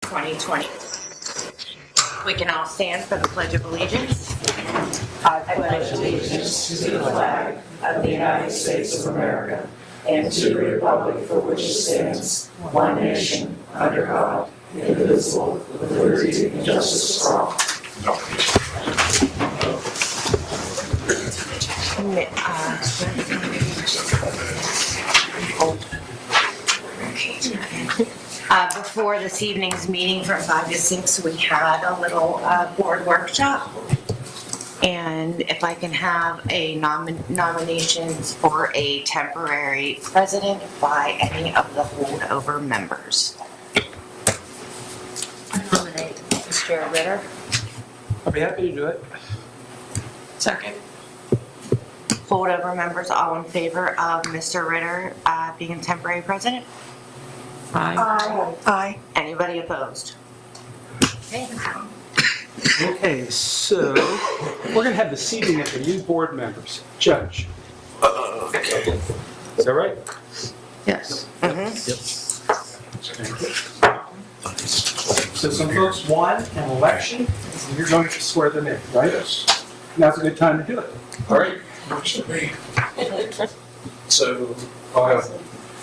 2020. We can all stand for the Pledge of Allegiance. I pledge allegiance to the flag of the United States of America and to the republic for which it stands, one nation, under God, indivisible, with liberty and justice for all. Before this evening's meeting from 5 to 6, we had a little board workshop. And if I can have a nominations for a temporary president by any of the holdover members. I nominate Mr. Ritter. I'll be happy to do it. Second. Holdover members, all in favor of Mr. Ritter being temporary president? Aye. Aye. Anybody opposed? Okay, so we're going to have the seating of the new board members. Judge. Okay. Is that right? Yes. So some folks won an election, and you're going to swear them in, right? Yes. Now's a good time to do it. All right. So I'll have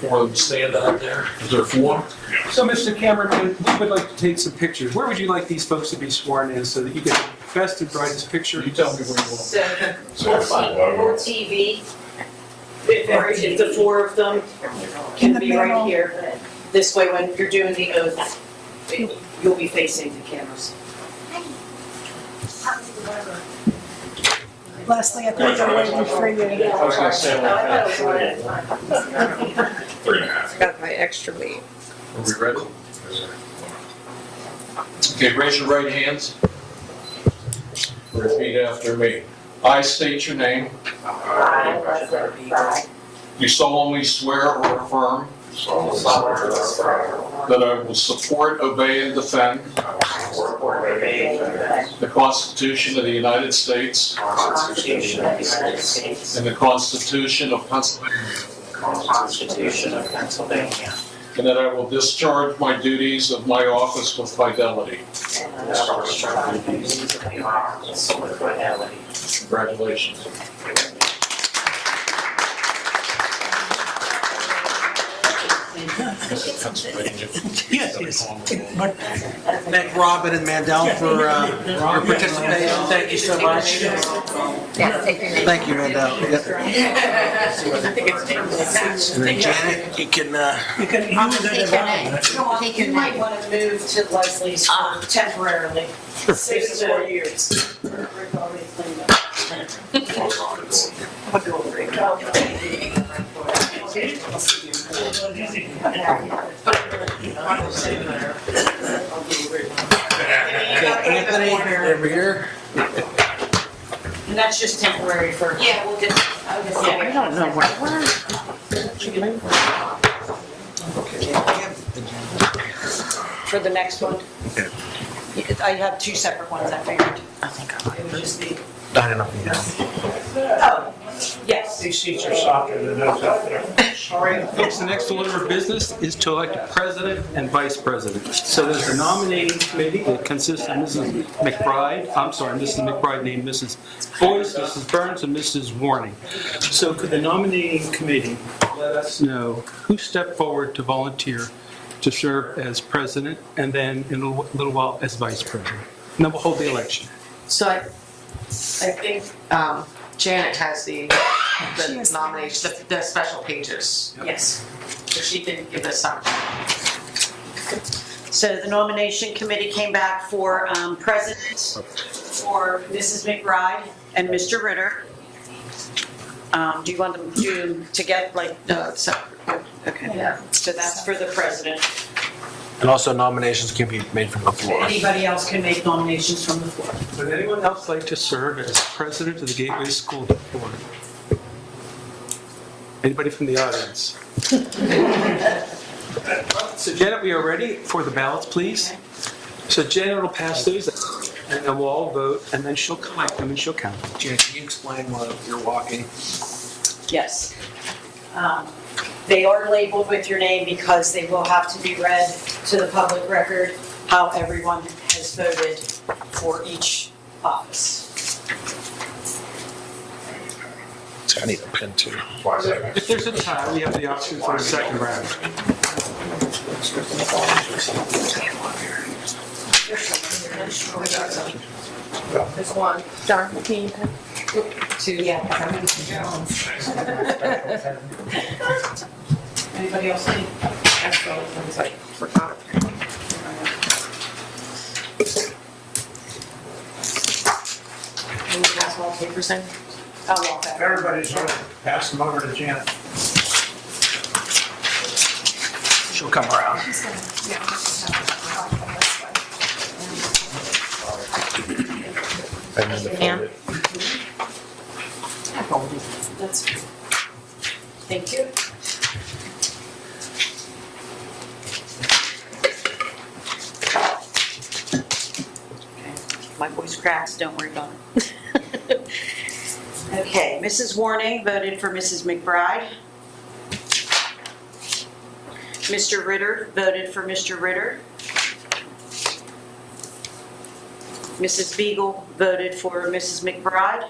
four of them stand out there. Is there four? So, Mr. Cameraman, we would like to take some pictures. Where would you like these folks to be sworn in so that you get the best and brightest picture? You tell me where you want. For TV, if the four of them can be right here. This way, when you're doing the oath, you'll be facing the cameras. Leslie, I think they're waiting for you. I was going to say, I thought it was 3.5. Got my extra meat. Are we ready? Okay, raise your right hands. Repeat after me. I state your name. You solemnly swear or affirm that I will support, obey, and defend the Constitution of the United States and the Constitution of Pennsylvania. And that I will discharge my duties of my office with fidelity. Congratulations. Yes. Thank Robin and Mandel for your participation. Thank you so much. Thank you, Mandel. Yep. And then Janet, you can. You might want to move to Leslie's temporarily. 6 to 4 years. Anthony, over here. And that's just temporary for. Yeah, we'll get. I don't know where. For the next one. Okay. I have 2 separate ones, I figured. I think I It would just be. I don't know. Oh, yes. These seats are softer than those out there. All right, folks, the next order of business is to elect a president and vice president. So there's a nominating committee that consists of Mrs. McBride named Mrs. Boyce, Mrs. Burns, and Mrs. Warning. So could the nominating committee let us know who stepped forward to volunteer to serve as president and then in a little while as vice president? And then we'll hold the election. So I think Janet has the nomination, the special pages. Yes. So she can give us some. So the nomination committee came back for president for Mrs. McBride and Mr. Ritter. Do you want them to do them together, like, Separate. okay, yeah. So that's for the president. And also nominations can be made from the floor. Anybody else can make nominations from the floor. Would anyone else like to serve as president of the Gateway School Board? Anybody from the audience? So Janet, we are ready for the ballots, please. So Janet will pass those, and then we'll all vote, and then she'll collect them and she'll count them. Janet, can you explain while you're walking? Yes. They are labeled with your name because they will have to be read to the public record how everyone has voted for each office. I need a pen too. If there's a tie, we have the option for a second round. There's one, Darn, can you pen? two. Anybody else need? That's the only ones I forgot. Can you pass all the papers in? I'll walk back. Everybody's going to pass them over to Janet. She'll come around. Ann? That's, thank you. My voice cracks, don't worry about it. Okay, Mrs. Warning voted for Mrs. McBride. Mr. Ritter voted for Mr. Ritter. Mrs. Beagle voted for Mrs. McBride.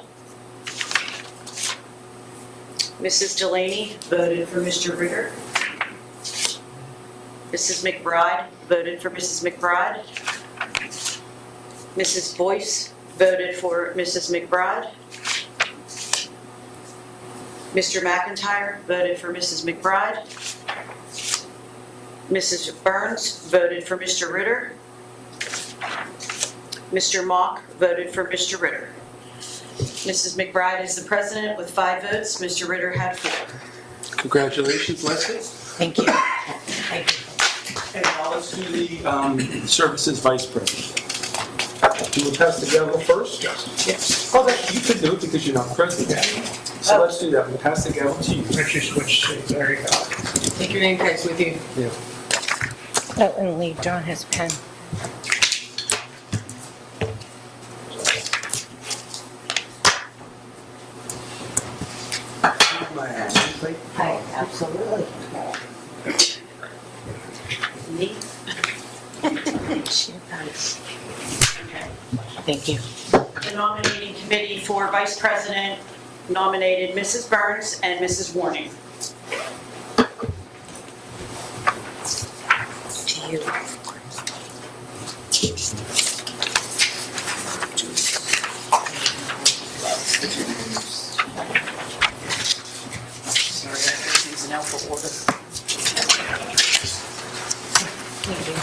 Mrs. Delaney voted for Mr. Ritter. Mrs. McBride voted for Mrs. McBride. Mrs. Boyce voted for Mrs. McBride. Mr. McIntyre voted for Mrs. McBride. Mrs. Burns voted for Mr. Ritter. Mr. Mock voted for Mr. Ritter. Mrs. McBride is the president with 5 votes. Mr. Ritter had 4. Congratulations, Leslie. Thank you. And now let's do the services vice president. Do you want to pass the gavel first? Yes. Oh, you could do it because you're not president. So let's do that. We'll pass the gavel to you. If you switch seats, there you go. Take your name tags with you. Yeah. Oh, and leave John his pen. Absolutely. Me? Thank you. The nominating committee for vice president nominated Mrs. Burns and Mrs. Warning. To you. Sorry, everything's in alpha order. Thank you.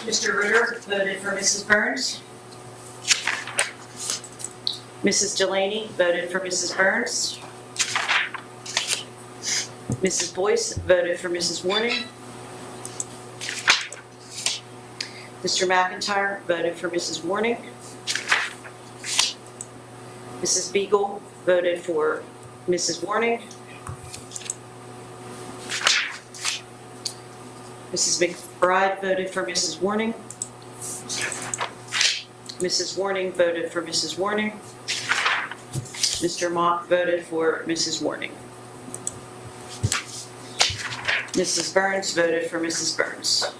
Mr. Ritter voted for Mrs. Burns. Mrs. Delaney voted for Mrs. Burns. Mrs. Boyce voted for Mrs. Warning. Mr. McIntyre voted for Mrs. Warning. Mrs. Beagle voted for Mrs. Warning. Mrs. McBride voted for Mrs. Warning. Mrs. Warning voted for Mrs. Warning. Mr. Mock voted for Mrs. Warning. Mrs. Burns voted for Mrs. Burns.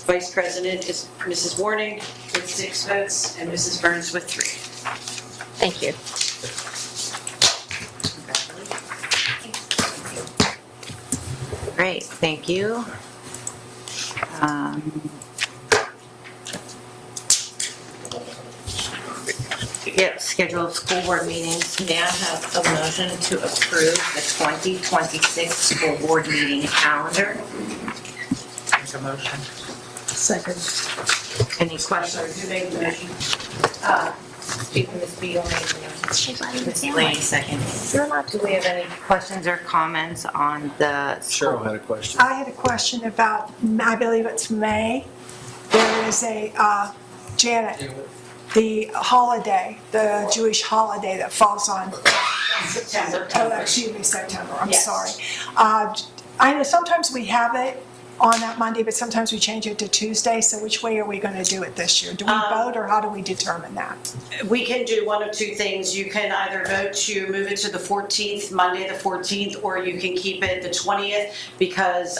Vice President is Mrs. Warning with 6 votes and Mrs. Burns with 3. Thank you. Great, thank you. Yep, scheduled school board meetings. May I have a motion to approve the 2026 school board meeting calendar? Make a motion. Second. Any Sorry, questions? who made the motion? speak with Ms. Beal, maybe. Wait a second. Do we have any questions or comments on the? Cheryl had a question. I had a question about, I believe it's May. There is a, Janet, the holiday, the Jewish holiday that falls on, September. oh, excuse me, September, I'm Yes. sorry. I know sometimes we have it on that Monday, but sometimes we change it to Tuesday, so which way are we going to do it this year? Do we vote, or how do we determine that? We can do one of two things. You can either vote to move it to the 14th, Monday the 14th, or you can keep it the 20th because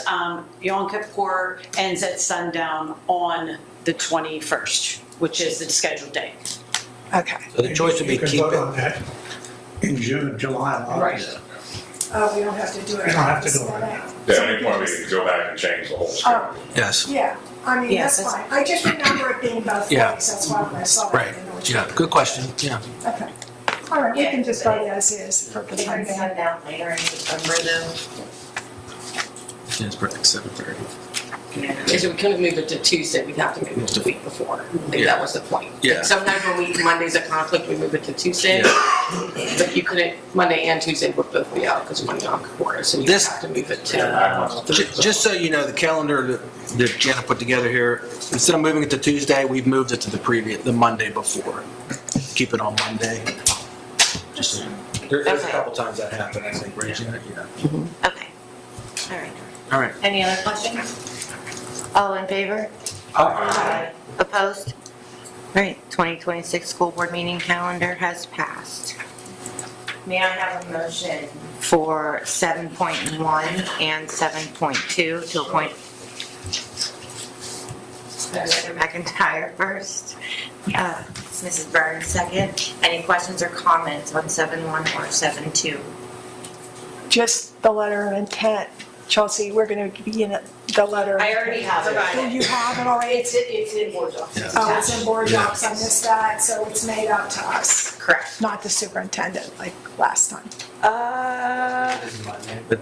Yom Kippur ends at sundown on the 21st, which is the scheduled date. Okay. So the choice would be You can keep vote it. on that in June, July, and August. Oh, we don't have to do it. We don't have to do it. Yeah, at any point we can go back and change the whole schedule. Oh, Yes. yeah, I mean, Yes, that's it's- fine. I just remember it being both ways, Yeah. that's why when I saw it. I Right. didn't know which Yeah. way. Good question. Yeah. Okay. All right, we can just vote as is for the Can time we being. send out later in December though? It's perfect, 7:30. Because we couldn't move it to Tuesday, we'd have to move it to the week before. I think that was the point. Yeah. Sometimes when Monday's a conflict, we move it to Tuesday. But you couldn't, Monday and Tuesday would both be out because of Monday Yom Kippur, so you This- have to move it Yeah. to. Just so you know, the calendar that Janet put together here, instead of moving it to Tuesday, we've moved it to the Monday before. Keep it on Monday. Just so- There's a Okay. couple times that happened, I think, right, Janet? Yeah. Okay. All right. All right. Any other questions? All in favor? Opposed? All right, 2026 school board meeting calendar has passed. May I have a motion for 7.1 and 7.2 to appoint Mr. McIntyre first? Mrs. Burns second. Any questions or comments on 7.1 or 7.2? Just the letter of intent. Chelsea, we're going to be in the letter. of I already have it. Oh, you have it already? It's in board docs. It's Oh, it's in attached. board docs, I missed that, so it's made up to us, Correct. not the superintendent like last time. But,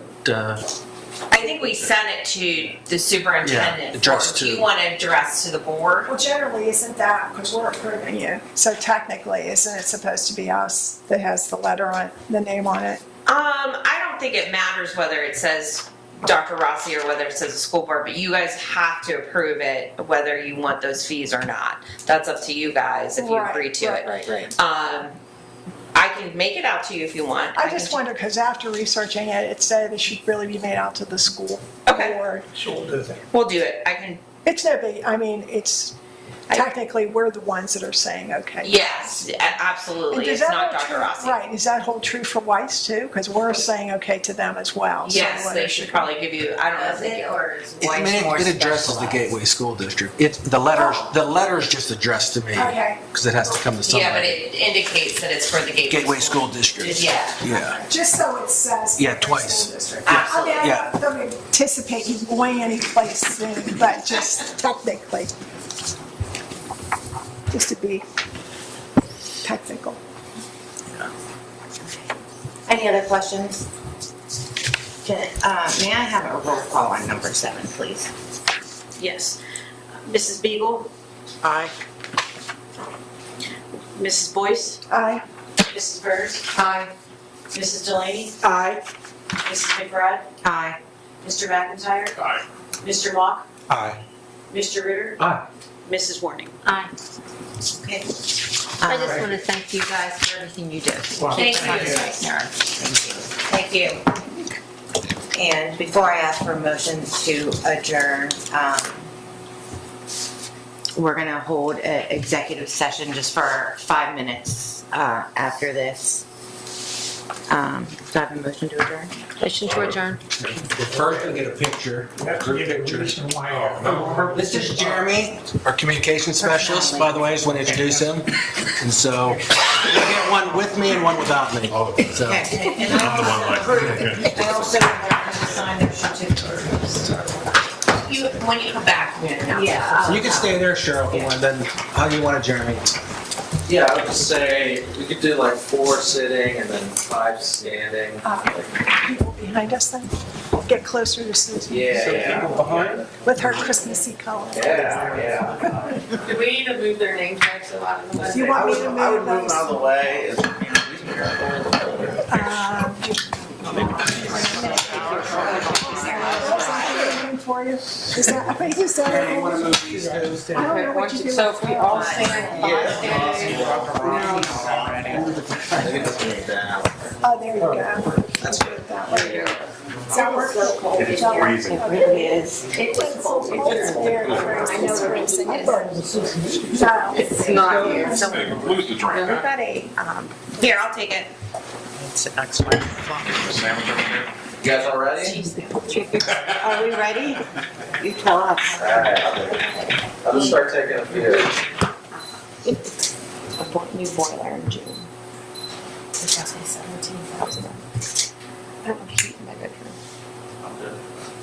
I think we sent it to the superintendent. Yeah, addressed Do to- you want to address to the board? Well, generally, isn't that, because we're approving you, so technically, isn't it supposed to be us that has the letter on, the name on it? I don't think it matters whether it says Dr. Rossi or whether it says the school board, but you guys have to approve it whether you want those fees or not. That's up to you guys if you Right, agree to it. Right. I can make it out to you if you want. I just wonder, because after researching it, it said it should really be made out to the school Okay. board. So we'll do that. We'll do it. I can. It's no big, I mean, it's, technically, we're the ones that are saying, okay. Yes, absolutely. And does It's that not hold Dr. true- Rossi. Right, does that hold true for Weiss too? Because we're saying okay to them as well. so Yes, what they is should it? probably give you. I don't know if Does they it, do. or is I Weiss mean, more it addresses the specialized? Gateway School District. It's, the letter's just addressed to me. Okay. Because it has to come to somebody. Yeah, but it indicates that it's for the Gateway School District. Yeah. Yeah. Just so it says. Yeah, Gateway twice. School District. Absolutely. I mean, Yeah. I don't anticipate you going anyplace soon, but just technically. Just to be technical. Any other questions? May I have a roll call on number 7, please? Yes. Mrs. Beagle? Aye. Mrs. Boyce? Aye. Mrs. Burns? Aye. Mrs. Delaney? Aye. Mrs. McBride? Aye. Mr. McIntyre? Aye. Mr. Mock? Aye. Mr. Ritter? Aye. Mrs. Warning? Aye. Okay. I just want to thank you guys for everything you do. Well, Thank you. And before I ask for a motion to adjourn, we're going to hold an executive session just for 5 minutes after this. Do I have a motion to adjourn? Motion to adjourn. First, we get a picture. We have to give a reason why. This is Jeremy, our communication specialist, by the way, I just want to introduce him. And so, you get one with me and one without me. So, Okay. And I also want to sign the certificates. When you come back, Yeah. you can stay there, Cheryl, and then how do you want it, Jeremy? Yeah, I would just say we could do like 4 sitting and then 5 standing. People behind us then, get closer to Susan. Yeah. With her Christmassy color. Yeah. Do we need to move their name tags a lot in the way? You want me to I would move move those? out of the way. For you? Is that, wait, is that You okay? want to move these guys? I don't know what you do. So if we all stand, Maybe just move down. Oh, there you go. That's good. That way. Does that work? It's freezing. It really is. It's so cold. It's very, I know the reason is. No. it's not here. So Hey, Lose the drink, we've huh? got a, here, I'll take it. Sandwich over here? You guys all ready? Are we ready? You tell us. All right. I'll just start taking a few. A new boiler in June. It cost me $17,000. I don't want to heat in my bedroom.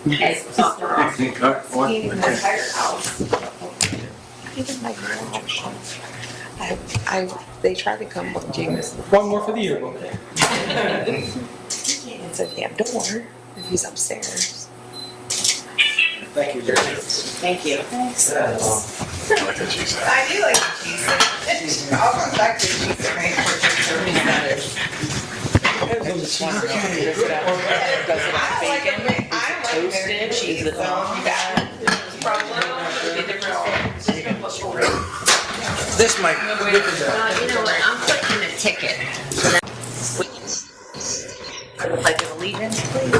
Yes. Heating my entire house. Even my garage. They tried to come watching this. One more for the yearbook. It's a damn door if he's upstairs. Thank you, Jerry. Thank you. Thanks. I like that cheese. I do like the cheese. I'll come back to the cheese right toasted cheese. This might. You know what, I'm putting a ticket. So that we can for the Pledge of Allegiance, please.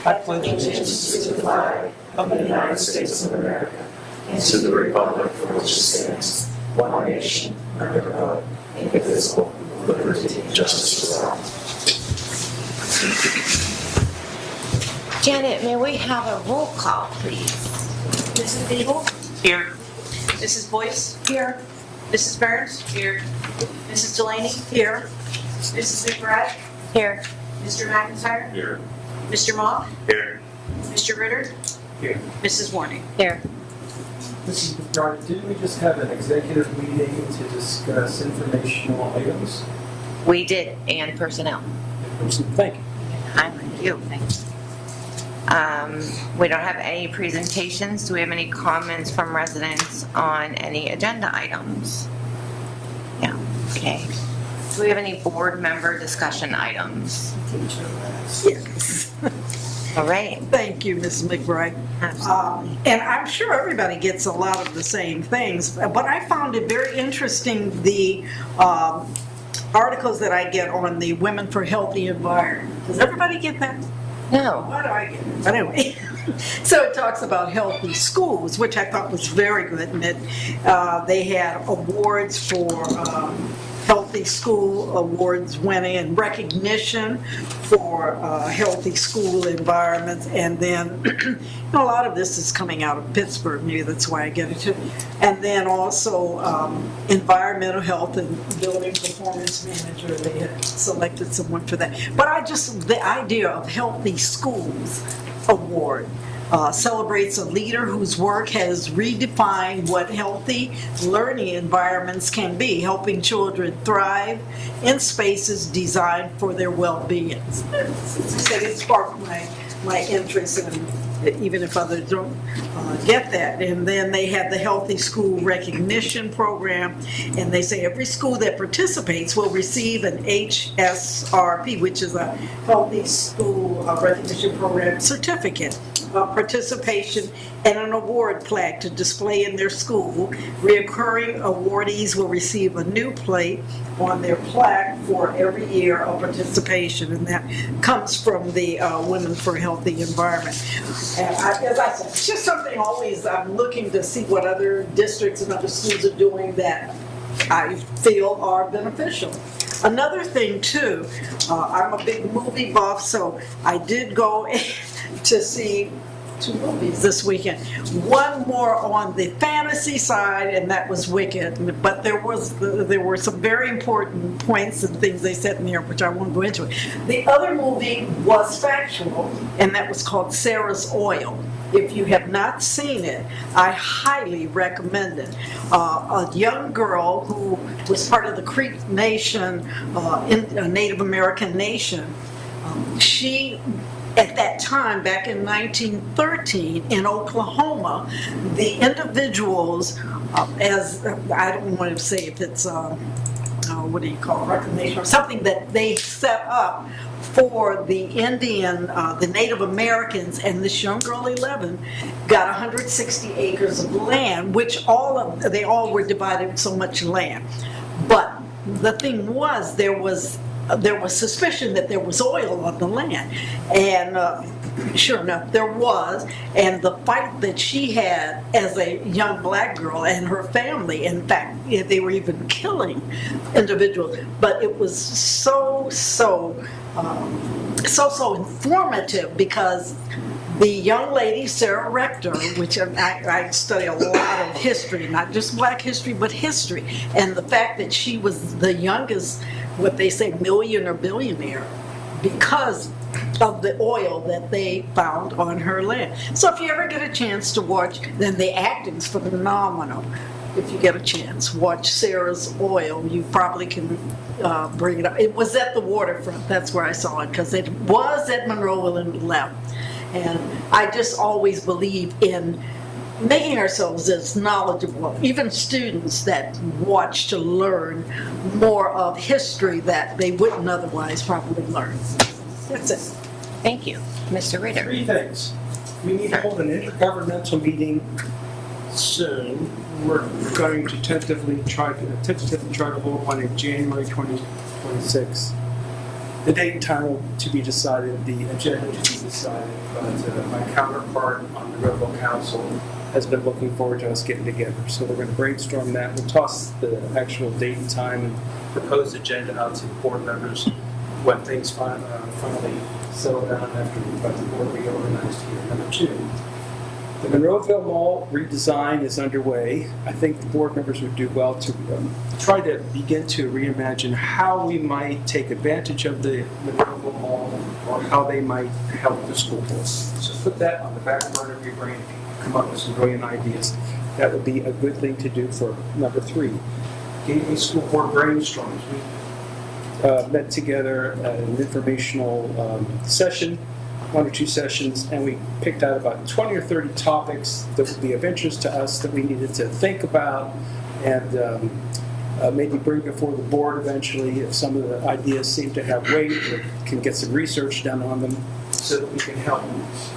I pledge allegiance To the flag of the United States of America and to the republic for which it stands, one nation, under God, indivisible, with liberty and justice for all. Janet, may we have a roll call, please? Mrs. Beagle? Here. Mrs. Boyce? Here. Mrs. Burns? Here. Mrs. Delaney? Here. Mrs. McBride? Here. Mr. McIntyre? Here. Mr. Mock? Here. Mr. Ritter? Here. Mrs. Warning? Here. Mrs. McBride, didn't we just have an executive meeting to discuss informational items? We did, and personnel. Thank you. Thank you. We don't have any presentations. Do we have any comments from residents on any agenda items? Yeah, okay. Do we have any board member discussion items? Yes. All right. Thank you, Ms. McBride. Absolutely. And I'm sure everybody gets a lot of the same things, but I found it very interesting, the articles that I get on the Women for Healthy Environment. Does everybody get that? No. Why do I get it? But anyway, so it talks about healthy schools, which I thought was very good. And they had awards for healthy school awards winning and recognition for healthy school environments. And then a lot of this is coming out of Pittsburgh, maybe that's why I get it too. And then also environmental health and building performance manager, they had selected someone for that. But the idea of healthy schools award celebrates a leader whose work has redefined what healthy learning environments can be, helping children thrive in spaces designed for their well-being. So it sparked my interest in, even if others don't get that. And then they have the Healthy School Recognition Program, and they say every school that participates will receive an HSRP, which is a Healthy School Recognition Program certificate of participation and an award plaque to display in their school. Reoccurring awardees will receive a new plate on their plaque for every year of participation, and that comes from the Women for Healthy Environment. And as I said, it's just something always I'm looking to see what other districts and other schools are doing that I feel are beneficial. Another thing too, I'm a big movie buff, so I did go to see 2 movies this weekend. One more on the fantasy side, and that was Wicked. But there were some very important points and things they said in there, which I won't go into. The other movie was factual, and that was called Sarah's Oil. If you have not seen it, I highly recommend it. A young girl who was part of the Creek Nation, a Native American nation, she, at that time, back in 1913, in Oklahoma, the individuals, as I don't want to say if it's, what do you call it, reclamation or something that they set up for the Indian, the Native Americans, and this young girl, 11, got 160 acres of land, which they all were divided with so much land. But the thing was, there was suspicion that there was oil on the land, and sure enough, there was. And the fight that she had as a young black girl and her family, in fact, they were even killing individuals. But it was so informative, because the young lady, Sarah Rector, which I study a lot of history, not just black history, but history, and the fact that she was the youngest, what they say, million or billionaire, because of the oil that they found on her land. So if you ever get a chance to watch, then the acting's phenomenal. If you get a chance, watch Sarah's Oil. You probably can bring it up. It was at the waterfront. That's where I saw it, because it was at Monroeville and left. And I just always believe in making ourselves as knowledgeable, even students that watch to learn more of history that they wouldn't otherwise probably learn. That's it. Thank you. Mr. Ritter. 3 things. We need to hold an intergovernmental meeting soon. We're going to tentatively try to hold one in January 2026. The date and time to be decided, the agenda to be decided, but my counterpart on the Monroeville Council has been looking forward to us getting together. So we're going to brainstorm that. We'll toss the actual date and time and proposed agenda out to the board members when things finally settle down after we've got the board reorganized here. Number 2, the Monroeville Mall redesign is underway. I think the board members would do well to try to begin to reimagine how we might take advantage of the Monroeville Mall, or how they might help the school boards. So put that on the back burner of your brain. Come up with some brilliant ideas. That would be a good thing to do for number 3. Gateway School Board brainstorms. We met together at an informational session, 1 or 2 sessions, and we picked out about 20 or 30 topics that would be of interest to us that we needed to think about and maybe bring before the board eventually if some of the ideas seem to have weight, or can get some research done on them so that we can help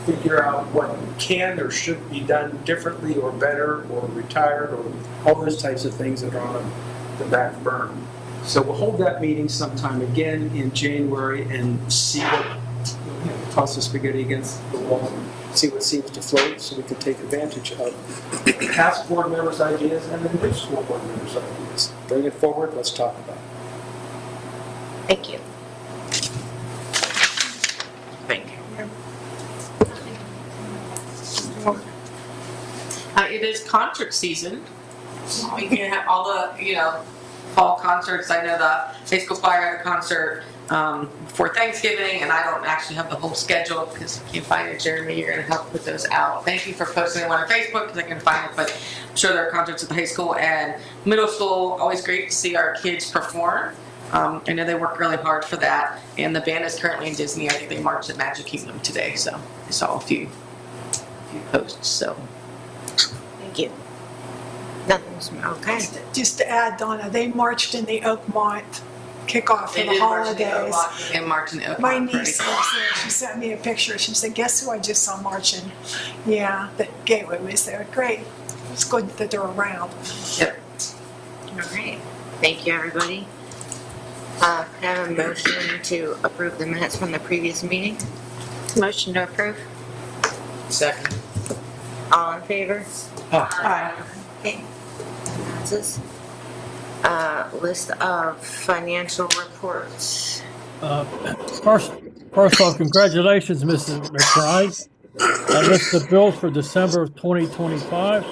figure out what can or should be done differently or better or retired or all those types of things that are on the back burner. So we'll hold that meeting sometime again in January and see what, toss the spaghetti against the wall, see what seems to float so we can take advantage of past board members' ideas and the new school board members' ideas. Bring it forward, let's talk about it. Thank you. Thank you. It is concert season. We can have all the, fall concerts. I know the high school choir had a concert for Thanksgiving, and I don't actually have the whole schedule because I can't find it. Jeremy, you're going to help put those out. Thank you for posting one on Facebook because I can find it, but I'm sure there are concerts at the high school and middle school. Always great to see our kids perform. I know they work really hard for that, and the band is currently in Disney. I think they marched at Magic Kingdom today, so I saw a few posts. So Thank you. Nothing's okay. Just to add, Donna, they marched in the Oakmont kickoff for they the did march in the holidays. Oakmont and march in the Oakmont My parade. niece lives there. She sent me a picture. She said, "Guess who I just saw marching?" Yeah, the Gateway was there. Great. It's good that they're around. Yep. All right. Thank you, everybody. Can I have a motion to approve the minutes from the previous meeting? Motion to approve. Second. All in favor? Aye. Okay. Passes. List of financial reports. First off, congratulations, Mrs. McBride. List the bills for December of 2025.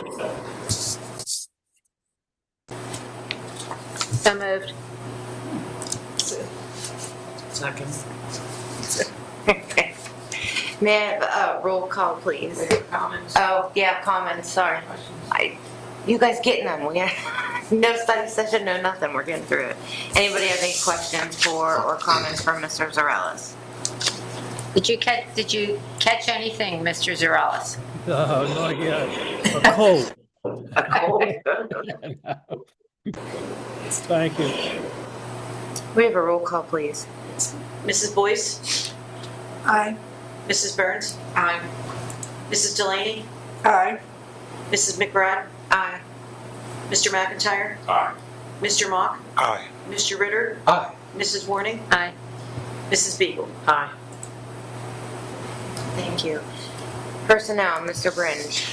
So moved. Second. May I have a roll call, please? Comments? Oh, yeah, comments, sorry. You guys getting them? We have no study session, no nothing, we're getting through it. Anybody have any questions for or comments for Mr. Zarellas? Did you catch anything, Mr. Zarellas? Not yet. A cold. A cold? Thank you. We have a roll call, please. Mrs. Boyce? Aye. Mrs. Burns? Aye. Mrs. Delaney? Aye. Mrs. McBride? Aye. Mr. McIntyre? Aye. Mr. Mock? Aye. Mr. Ritter? Aye. Mrs. Warning? Aye. Mrs. Beagle? Aye. Thank you. Personnel, Mr. Bringe.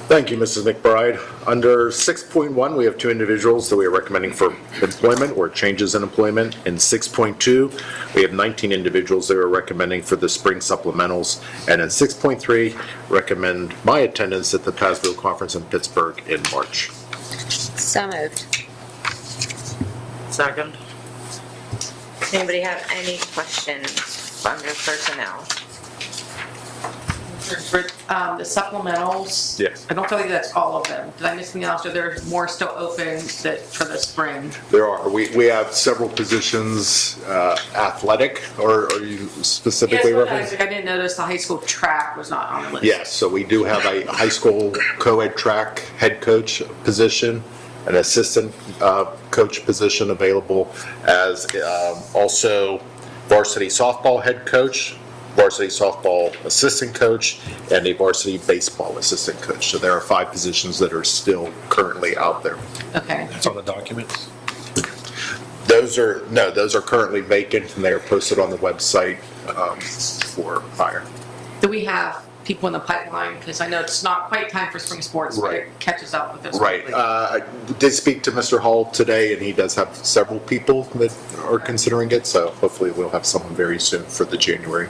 Thank you, Mrs. McBride. Under 6.1, we have 2 individuals that we are recommending for employment or changes in employment. In 6.2, we have 19 individuals that we are recommending for the spring supplementals. And in 6.3, recommend my attendance at the PASBO conference in Pittsburgh in March. So moved. Second. Anybody have any questions under personnel? For the supplementals? Yes. I don't feel like that's all of them. Did I miss anything else? Are there more still open that for the spring? There are. We have several positions, athletic, or are you specifically Yes, referencing? I didn't notice the high school track was not on the list. Yes, so we do have a high school co-ed track head coach position, an assistant coach position available, as also varsity softball head coach, varsity softball assistant coach, and a varsity baseball assistant coach. So there are 5 positions that are still currently out there. Okay. That's on the documents. Those are currently vacant, and they are posted on the website for hire. Do we have people in the pipeline? Because I know it's not quite time for spring sports, but it catches up with us. Right. quickly. I did speak to Mr. Hall today, and he does have several people that are considering it, so hopefully we'll have someone very soon for the January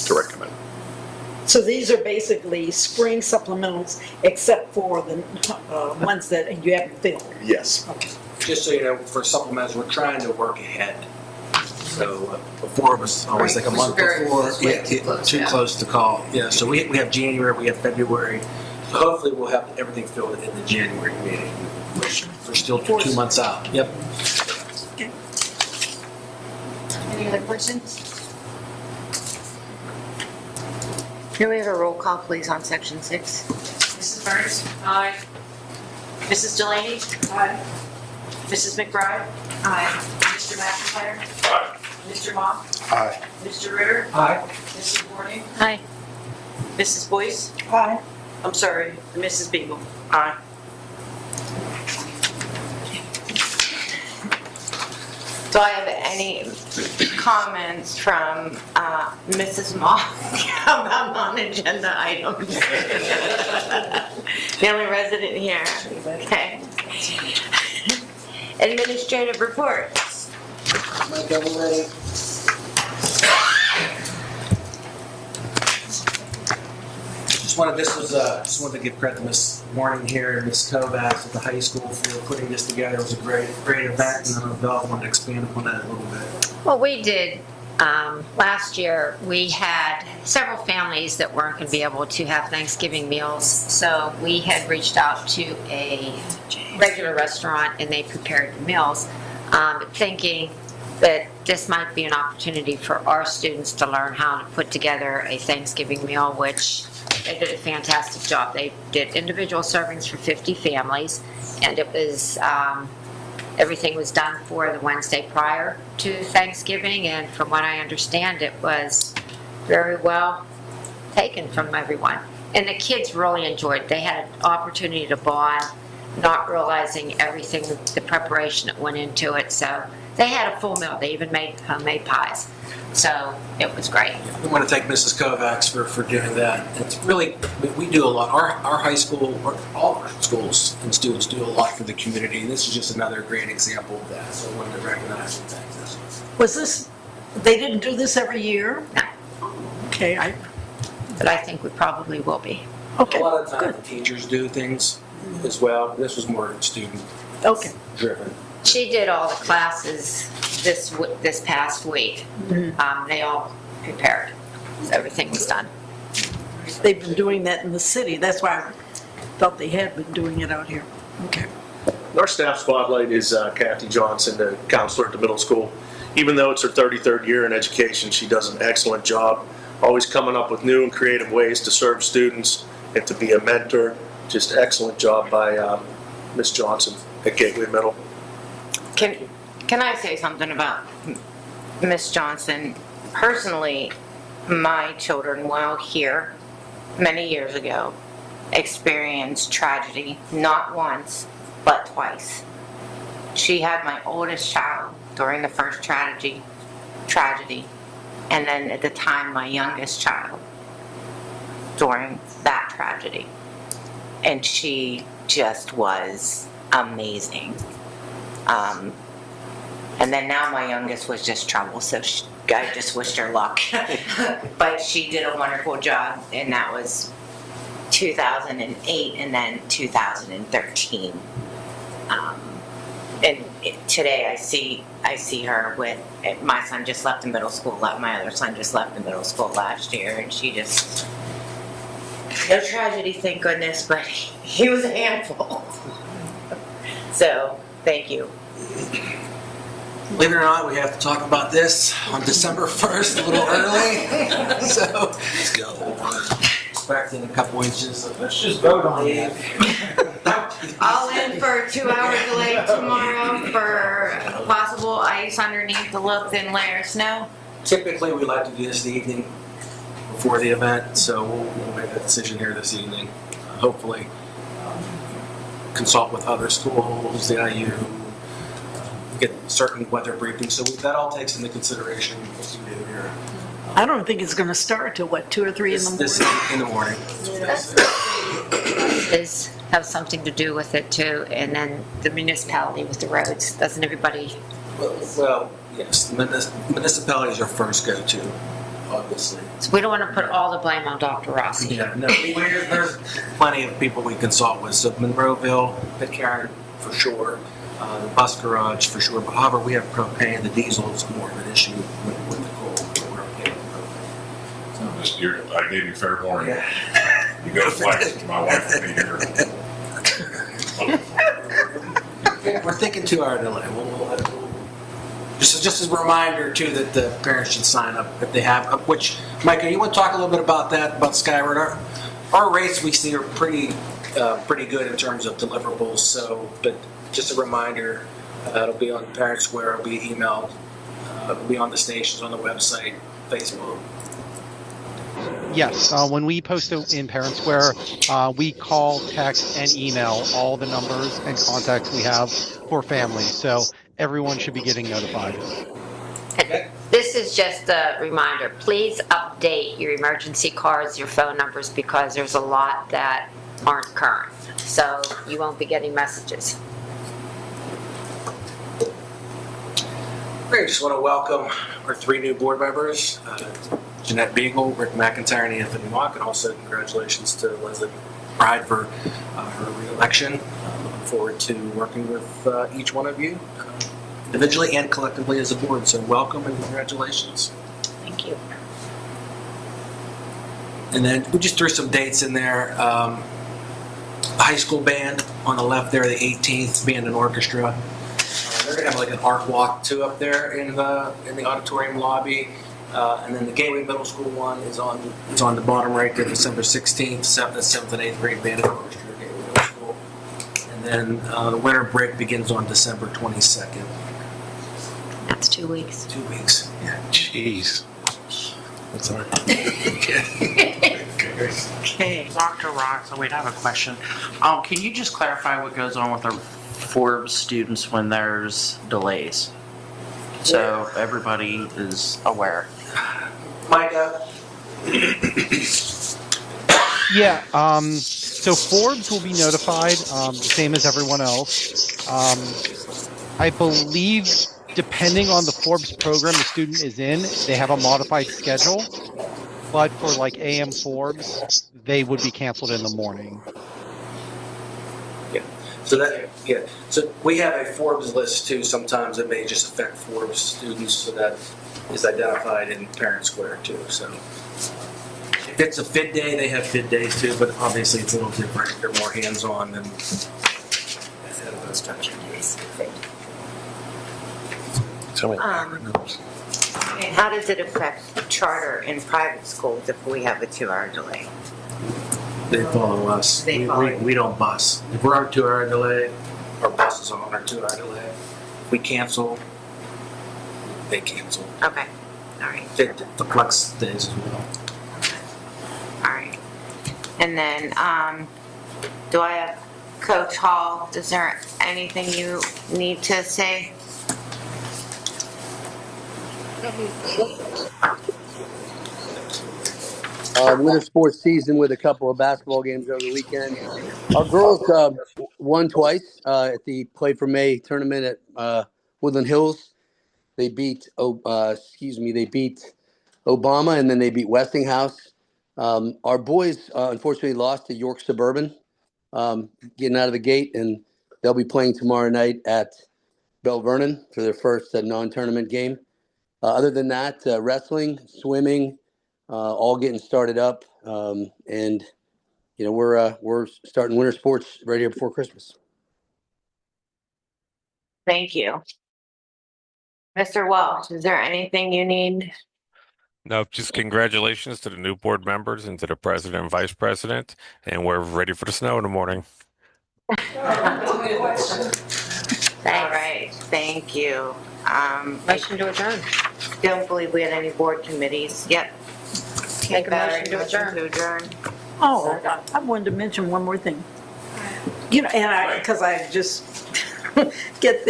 to recommend. So these are basically spring supplementals, except for the ones that you haven't filled. Yes. Okay. Just so you know, for supplements, we're trying to work ahead. So before it was always like a month before, too close to call. Yeah, so we have January, we have February. So hopefully we'll have everything filled in the January meeting. We're still 2 months out. Yep. Any other questions? Can we have a roll call, please, on section 6? Mrs. Burns? Aye. Mrs. Delaney? Aye. Mrs. McBride? Aye. Mr. McIntyre? Aye. Mr. Mock? Aye. Mr. Ritter? Aye. Mrs. Warning? Aye. Mrs. Boyce? Aye. I'm sorry, Mrs. Beagle? Aye. Do I have any comments from Mrs. Moss about non-agenda items? The only resident here. Okay. Administrative reports. Just wanted to give credit to Miss Warning here and Miss Kovacs at the high school for putting this together. It was a great event, and Belle wanted to expand upon that a little bit. Well, we did. Last year, we had several families that weren't going to be able to have Thanksgiving meals, so we had reached out to a regular restaurant, and they prepared the meals, thinking that this might be an opportunity for our students to learn how to put together a Thanksgiving meal, which they did a fantastic job. They did individual servings for 50 families, and it was everything was done for the Wednesday prior to Thanksgiving, and from what I understand, it was very well taken from everyone. And the kids really enjoyed it. They had an opportunity to bond, not realizing everything, the preparation that went into it. So they had a full meal. They even made homemade pies. So it was great. We want to thank Mrs. Kovacs for doing that. It's really, we do a lot. Our high school, all our schools and students do a lot for the community, and this is just another great example of that. So I wanted to recognize and thank this. Was this, they didn't do this every year? No. Okay, but I think we probably will be. Okay, A lot of times good. the teachers do things as well. This was more student Okay. driven. She did all the classes this past week. They all prepared. So everything was done. They've been doing that in the city. That's why I thought they had been doing it out here. Okay. Our staff spotlight is Kathy Johnson, the counselor at the middle school. Even though it's her 33rd year in education, she does an excellent job, always coming up with new and creative ways to serve students and to be a mentor. Just excellent job by Ms. Johnson at Gateway Middle. Can I say something about Miss Johnson? Personally, my children, while here many years ago, experienced tragedy, not once, but twice. She had my oldest child during the first tragedy, and then at the time my youngest child during that tragedy. And she just was amazing. And then now my youngest was just trouble, so I just wished her luck. But she did a wonderful job, and that was 2008 and then 2013. And today I see her with, my son just left the middle school, my other son just left the middle school last year, and she just, no tragedy, thank goodness, but he was a handful. So, thank you. Believe it or not, we have to talk about this on December 1st, a little early. So let's go. Expecting a couple inches. Let's just vote on it. I'll in for 2 hours delay tomorrow for possible ice underneath the look and layer of snow. Typically, we like to do this the evening before the event, so we'll make a decision here this evening. Hopefully, consult with other schools, the IU, get certain weather briefings. So that all takes into consideration what we do here. I don't think it's going to start till what, 2 or 3 in the morning? This in the morning. Is have something to do with it too, and then the municipality with the roads. Doesn't everybody? Well, yes, municipalities are first go-to, obviously. So we don't want to put all the blame on Dr. Rossi. Yeah, no, there's plenty of people we consult with. So Monroeville, Pitcairn, for sure. The bus garage, for sure. But however, we have propane. The diesel is more of an issue with the coal. But we're okay with propane. I gave you fair warning. You go flex, my wife will be here. We're thinking 2 hour delay. Just as a reminder too that the parents should sign up if they have. Which, Micah, you want to talk a little bit about that, about Skyward? Our rates we see are pretty good in terms of deliverables. So, but just a reminder, it'll be on Parent Square, it'll be emailed, it'll be on the stations, on the website, Facebook. Yes, when we post it in Parent Square, we call, text, and email all the numbers and contacts we have for families. So everyone should be getting notified. This is just a reminder. Please update your emergency cards, your phone numbers, because there's a lot that aren't current. So you won't be getting messages. I just want to welcome our 3 new board members, Jeanette Beagle, Rick McIntyre, and Anthony Mock, and also congratulations to Leslie Bride for her re-election. Looking forward to working with each one of you, individually and collectively as a board. So welcome and congratulations. Thank you. And then we just threw some dates in there. High school band on the left there, the 18th, band and orchestra. They're gonna have like an art walk too up there in the auditorium lobby. And then the Gateway Middle School one is on the bottom right there, December 16th, 7th and 8th grade band and orchestra, Gateway Middle School. And then the winter break begins on December 22nd. That's 2 weeks. 2 weeks. Yeah. Jeez. That's all right. Okay. Dr. Ross, wait, I have a question. Can you just clarify what goes on with our Forbes students when there's delays? So everybody is aware. Micah? Yeah, so Forbes will be notified, the same as everyone else. I believe, depending on the Forbes program the student is in, they have a modified schedule. but for like AM Forbes, they would be canceled in the morning. Yeah. So we have a Forbes list too. Sometimes it may just affect Forbes students, so that is identified in Parent Square too. So if it's a FID day, they have FID days too, but obviously it's a little different. They're more hands-on than those types of things. And how does it affect charter in private schools if we have a 2-hour delay? They follow us. They follow We don't bus. If we're on a 2-hour delay, our bus is on our 2-hour delay. If we cancel, they cancel. Okay, all right. The flex days as well. All right. And then, do I have Coach Hall? Is there anything you need to say? Winter sports season with a couple of basketball games over the weekend. Our girls won twice at the Play for May tournament at Woodland Hills. They beat they beat Obama, and then they beat Westinghouse. Our boys unfortunately lost to York Suburban, getting out of the gate, and they'll be playing tomorrow night at Bell Vernon for their first non-tournament game. Other than that, wrestling, swimming, all getting started up, and we're starting winter sports right here before Christmas. Thank you. Mr. Welch, is there anything you need? No, just congratulations to the new board members and to the president and vice president, and we're ready for the snow in the morning. All right, thank you. Motion to adjourn. Don't believe we had any board committees. Yep. Make a motion to adjourn. Oh, I wanted to mention one more thing. Because I just get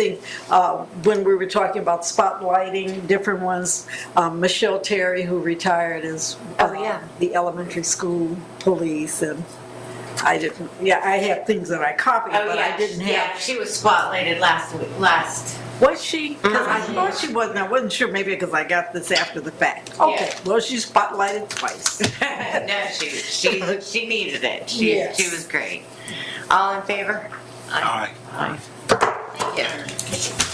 when we were talking about spotlighting different ones, Michelle Terry, who retired as the elementary school police, and I have things that I copied, but I didn't have. Yeah, she was spotlighted last week. Was she? Because I thought she wasn't. I wasn't sure. Maybe because I got this after the fact. Okay. Yeah. Well, she's spotlighted twice. No, she needed it. Yes. She was great. All in favor? Aye. Thank you.